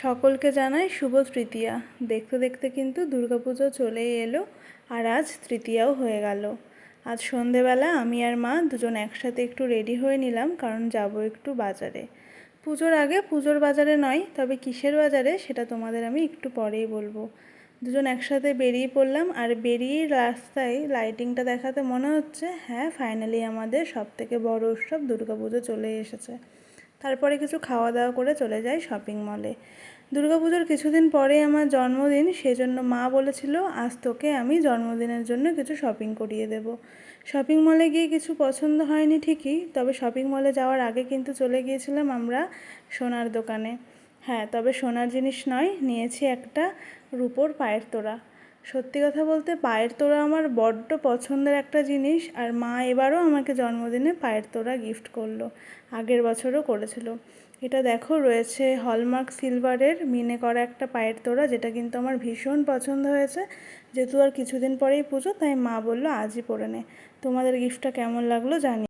সকলকে জানাই শুভ তৃতীয়া। দেখতে দেখতে কিন্তু দুর্গাপুজো চলেই এলো, আর আজ তৃতীয়াও হয়ে গেল। আজ সন্ধেবেলা আমি আর মা দুজন একসাথে একটু রেডি হয়ে নিলাম, কারণ যাব একটু বাজারে। পুজোর আগে পুজোর বাজারে নয়, তবে কিসের বাজারে সেটা তোমাদের আমি একটু পরেই বলবো। দুজন একসাথে বেরিয়ে পড়লাম, আর বেরিয়ে রাস্তায় লাইটিংটা দেখাতে মনে হচ্ছে হ্যাঁ ফাইনালি আমাদের সবথেকে বড় উৎসব দুর্গাপুজো চলে এসেছে। তারপরে কিছু খাওয়া দাওয়া করে চলে যাই শপিং মলে। দুর্গাপুজোর কিছুদিন পরে আমার জন্মদিন, সেজন্য মা বলেছিল আজ তোকে আমি জন্মদিনের জন্য কিছু শপিং করিয়ে দেব। শপিং মলে গিয়ে কিছু পছন্দ হয়নি ঠিকই, তবে শপিং মলে যাওয়ার আগে কিন্তু চলে গিয়েছিলাম আমরা সোনার দোকানে। হ্যাঁ, তবে সোনার জিনিস নয়, নিয়েছি একটা রূপোর পায়ের তোড়া। সত্যি কথা বলতে পায়ের তোড়া আমার বড্ড পছন্দের একটা জিনিস, আর মা এবারও আমাকে জন্মদিনে পায়ের তোড়া গিফট করলো, আগের বছরও করেছিল। এটা দেখো, রয়েছে হলমার্ক সিলভারের মিনে করা একটা পায়ের তোড়া, যেটা কিন্তু আমার ভীষণ পছন্দ হয়েছে। যেহেতু আর কিছুদিন পরেই পুজো, তাই মা বললো আজই পরে নে। তোমাদের গিফটটা কেমন লাগলো জানি।